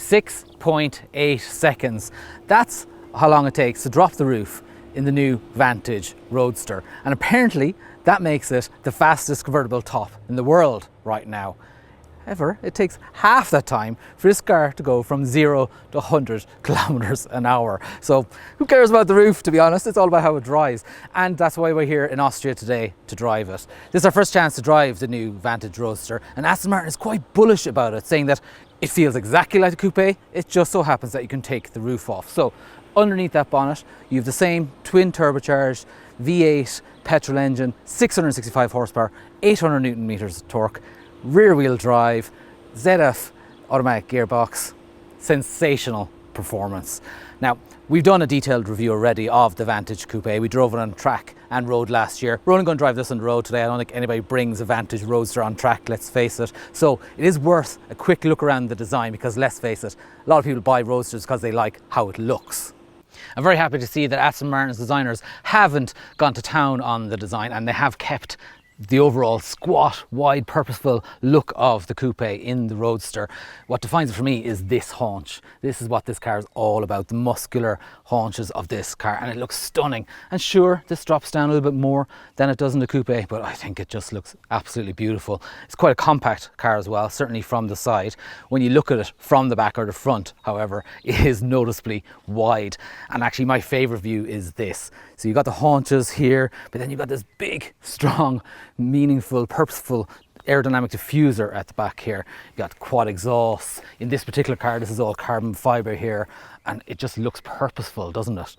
6.8 seconds. That's how long it takes to drop the roof in the new Vantage Roadster. And apparently that makes it the fastest convertible top in the world right now. However, it takes half that time for this car to go from 0 to 100 kilometers an hour. So who cares about the roof, to be honest? It's all about how it drives. And that's why we're here in Austria today to drive it. This is our first chance to drive the new Vantage Roadster, and Aston Martin is quite bullish about it, saying that it feels exactly like a coupe. It just so happens that you can take the roof off. So underneath that bonnet, you have the same twin turbocharged V8 petrol engine, 665 horsepower, 800 Newton meters of torque, rear wheel drive, ZF automatic gearbox, sensational performance. Now, we've done a detailed review already of the Vantage Coupe. We drove it on track and road last year. We're only going to drive this on the road today. I don't think anybody brings a Vantage Roadster on track, let's face it. So it is worth a quick look around the design because, let's face it, a lot of people buy Roadsters because they like how it looks. I'm very happy to see that Aston Martin's designers haven't gone to town on the design, and they have kept the overall squat, wide, purposeful look of the coupe in the Roadster. What defines it for me is this haunch. This is what this car is all about, the muscular haunches of this car, and it looks stunning. And sure, this drops down a little bit more than it does in the coupe, but I think it just looks absolutely beautiful. It's quite a compact car as well, certainly from the side. When you look at it from the back or the front, however, it is noticeably wide. And actually my favorite view is this. So you've got the haunches here, but then you've got this big, strong, meaningful, purposeful aerodynamic diffuser at the back here. You've got quad exhausts. In this particular car, this is all carbon fiber here, and it just looks purposeful, doesn't it?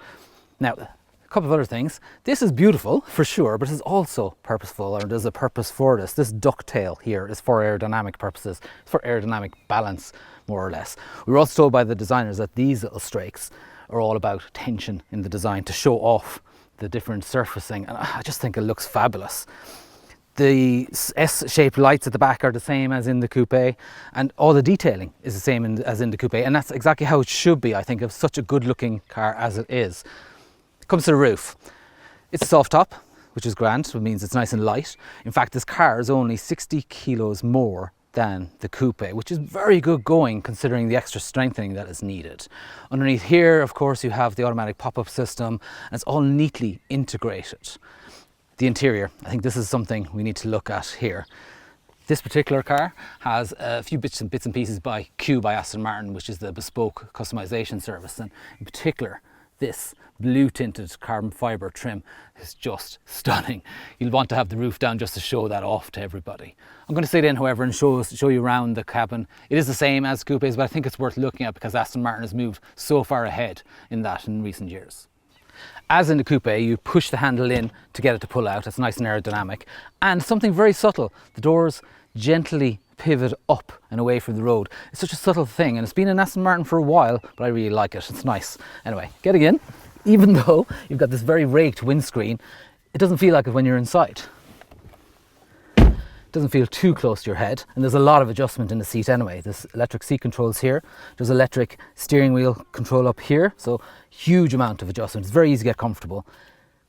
Now, a couple of other things. This is beautiful for sure, but it's also purposeful, or there's a purpose for this. This ducktail here is for aerodynamic purposes. It's for aerodynamic balance, more or less. We were also told by the designers that these little strakes are all about tension in the design to show off the different surfacing, and I just think it looks fabulous. The S-shaped lights at the back are the same as in the coupe, and all the detailing is the same as in the coupe, and that's exactly how it should be, I think, of such a good looking car as it is. It comes to the roof. It's a soft top, which is grand, so it means it's nice and light. In fact, this car is only 60 kilos more than the coupe, which is very good going considering the extra strengthening that is needed. Underneath here, of course, you have the automatic pop-up system, and it's all neatly integrated. The interior, I think this is something we need to look at here. This particular car has a few bits and pieces by coupe by Aston Martin, which is the bespoke customization service, and in particular this blue tinted carbon fiber trim is just stunning. You'll want to have the roof down just to show that off to everybody. I'm going to sit in, however, and show you around the cabin. It is the same as coupes, but I think it's worth looking at because Aston Martin has moved so far ahead in that in recent years. As in the coupe, you push the handle in to get it to pull out. It's nice and aerodynamic. And something very subtle, the doors gently pivot up and away from the road. It's such a subtle thing, and it's been in Aston Martin for a while, but I really like it. It's nice. Anyway, getting in, even though you've got this very raked windscreen, it doesn't feel like it when you're inside. It doesn't feel too close to your head, and there's a lot of adjustment in the seat anyway. There's electric seat controls here, there's electric steering wheel control up here, so huge amount of adjustment. It's very easy to get comfortable.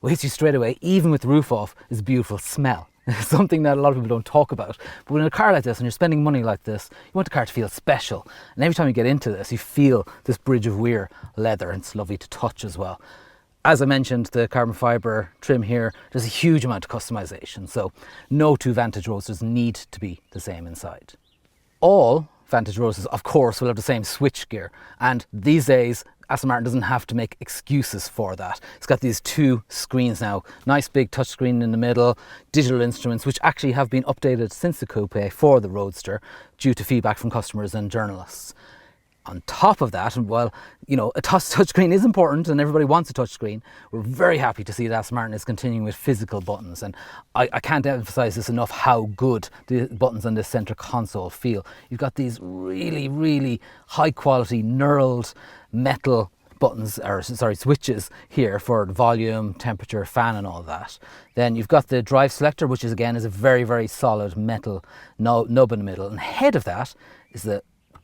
What hits you straight away, even with the roof off, is a beautiful smell. It's something that a lot of people don't talk about. But in a car like this, and you're spending money like this, you want the car to feel special. And every time you get into this, you feel this bridge of weir leather, and it's lovely to touch as well. As I mentioned, the carbon fibre trim here, there's a huge amount of customization, so no two Vantage Roadsters need to be the same inside. All Vantage Roadsters, of course, will have the same switch gear, and these days Aston Martin doesn't have to make excuses for that. It's got these two screens now, nice big touchscreen in the middle, digital instruments which actually have been updated since the coupe for the Roadster due to feedback from customers and journalists. On top of that, and well, you know, a touchscreen is important and everybody wants a touchscreen. We're very happy to see that Aston Martin is continuing with physical buttons, and I can't emphasize this enough how good the buttons on this center console feel. You've got these really high quality knurled metal buttons, or sorry, switches here for volume, temperature, fan and all that. Then you've got the drive selector, which is again is a very solid metal nub in the middle, and ahead of that is the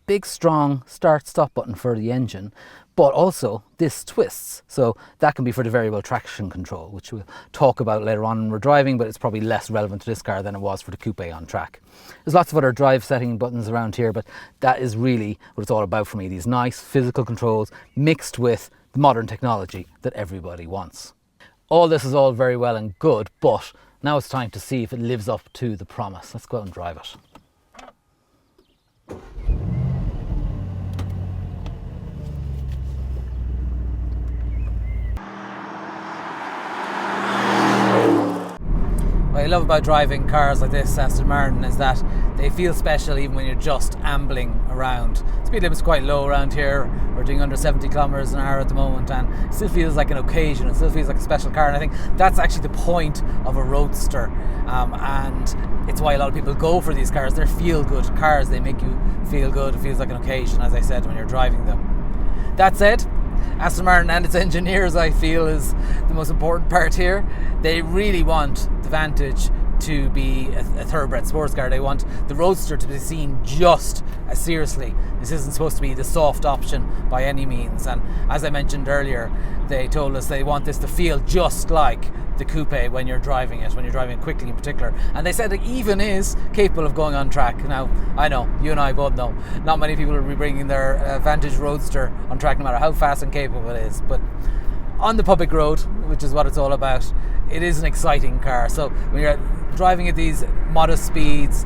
big strong start-stop button for the engine, but also this twists, so that can be for the variable traction control, which we'll talk about later on when we're driving, but it's probably less relevant to this car than it was for the coupe on track. There's lots of other drive setting buttons around here, but that is really what it's all about for me, these nice physical controls mixed with the modern technology that everybody wants. All this is all very well and good, but now it's time to see if it lives up to the promise. Let's go out and drive it. What I love about driving cars like this Aston Martin is that they feel special even when you're just ambling around. Speed limit's quite low around here. We're doing under 70 kilometers an hour at the moment, and it still feels like an occasion. It still feels like a special car, and I think that's actually the point of a roadster, and it's why a lot of people go for these cars. They're feel-good cars. They make you feel good. It feels like an occasion, as I said, when you're driving them. That said, Aston Martin and its engineers, I feel, is the most important part here. They really want the Vantage to be a thoroughbred sports car. They want the Roadster to be seen just as seriously. This isn't supposed to be the soft option by any means, and as I mentioned earlier, they told us they want this to feel just like the coupe when you're driving it quickly in particular, and they said it even is capable of going on track. Now, I know, you and I both know, not many people will be bringing their Vantage Roadster on track no matter how fast and capable it is, but on the public road, which is what it's all about, it is an exciting car. So when you're driving at these modest speeds,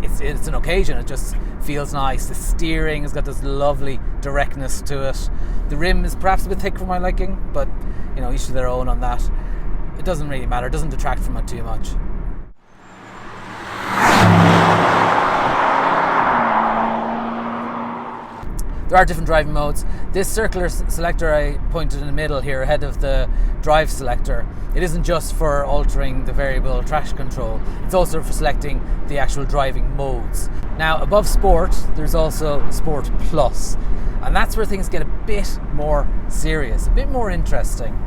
it's an occasion. It just feels nice. The steering has got this lovely directness to it. The rim is perhaps a bit thick for my liking, but you know, each to their own on that. It doesn't really matter. It doesn't detract from it too much. There are different driving modes. This circular selector I pointed in the middle here ahead of the drive selector, it isn't just for altering the variable traction control, it's also for selecting the actual driving modes. Now above Sport there's also Sport Plus, and that's where things get a bit more serious, a bit more interesting,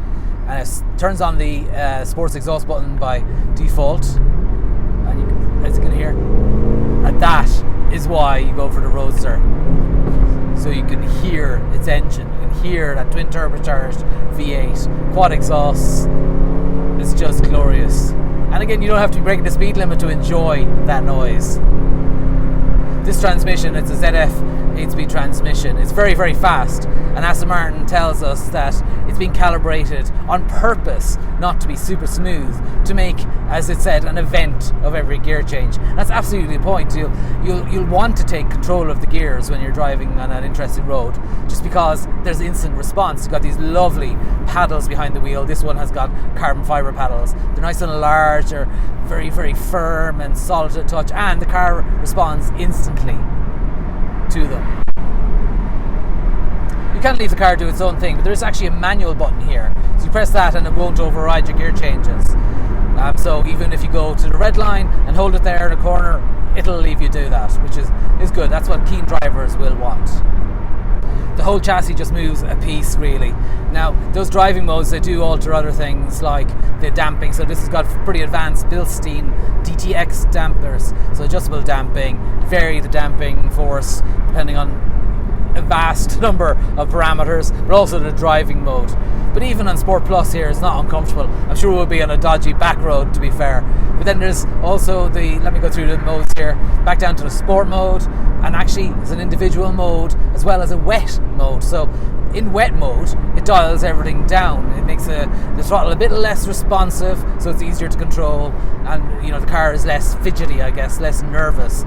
and it turns on the sports exhaust button by default, and as you can hear, and that is why you go for the Roadster. So you can hear its engine, you can hear that twin turbocharged V8, quad exhausts. It's just glorious. And again, you don't have to be breaking the speed limit to enjoy that noise. This transmission, it's a ZF 8-speed transmission. It's very, very fast, and Aston Martin tells us that it's been calibrated on purpose not to be super smooth, to make, as it said, an event of every gear change. That's absolutely the point. You'll want to take control of the gears when you're driving on an interesting road, just because there's instant response. You've got these lovely paddles behind the wheel. This one has got carbon fibre paddles. They're nice and large, they're very, very firm and solid to touch, and the car responds instantly to them. You can't leave the car do its own thing, but there's actually a manual button here. So you press that and it won't override your gear changes. So even if you go to the red line and hold it there in a corner, it'll leave you do that, which is good. That's what keen drivers will want. The whole chassis just moves a piece, really. Now, those driving modes, they do alter other things like the damping. So this has got pretty advanced Bilstein DTX dampers. So adjustable damping, vary the damping force depending on a vast number of parameters, but also the driving mode. But even on Sport Plus here, it's not uncomfortable. I'm sure we'll be on a dodgy back road, to be fair. But then there's also let me go through the modes here, back down to the Sport mode, and actually it's an individual mode as well as a wet mode. So in wet mode, it dials everything down. It makes the throttle a bit less responsive, so it's easier to control, and you know, the car is less fidgety, I guess, less nervous.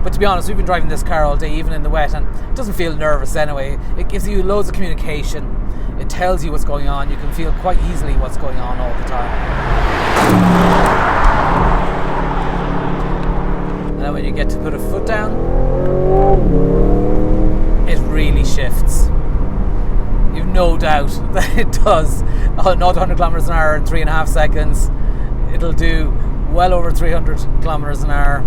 But to be honest, we've been driving this car all day, even in the wet, and it doesn't feel nervous anyway. It gives you loads of communication. It tells you what's going on. You can feel quite easily what's going on all the time. And then when you get to put a foot down, it really shifts. You've no doubt that it does 0 to 100 kilometers an hour in 3.5 seconds. It'll do well over 300 kilometers an hour.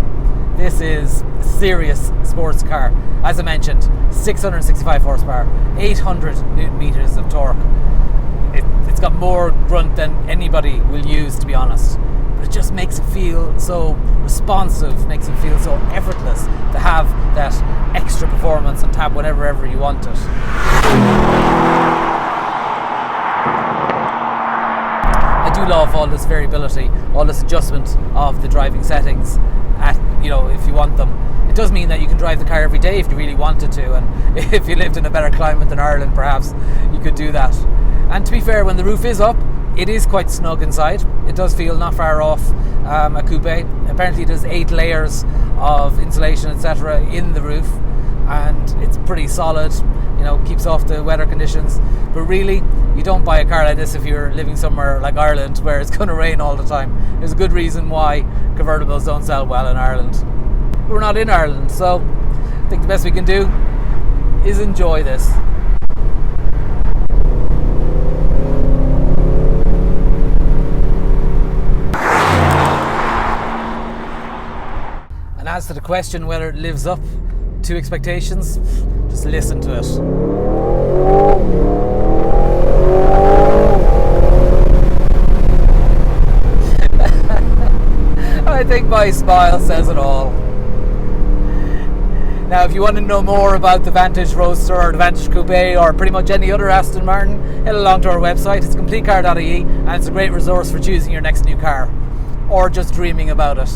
This is a serious sports car. As I mentioned, 665 horsepower, 800 newton meters of torque. It's got more grunt than anybody will use, to be honest. but it just makes it feel so responsive, makes it feel so effortless to have that extra performance on tap whenever you want it. I do love all this variability, all this adjustment of the driving settings at, you know, if you want them. It does mean that you can drive the car every day if you really wanted to, and if you lived in a better climate than Ireland, perhaps you could do that. And to be fair, when the roof is up, it is quite snug inside. It does feel not far off a coupe. Apparently there's 8 layers of insulation, etc. in the roof, and it's pretty solid, you know, keeps off the weather conditions. But really, you don't buy a car like this if you're living somewhere like Ireland where it's going to rain all the time. There's a good reason why convertibles don't sell well in Ireland. We're not in Ireland, so I think the best we can do is enjoy this. And as to the question whether it lives up to expectations, just listen to it. I think my smile says it all. Now, if you want to know more about the Vantage Roadster or the Vantage Coupe or pretty much any other Aston Martin, head along to our website. It's CompleteCar.ie, and it's a great resource for choosing your next new car or just dreaming about it.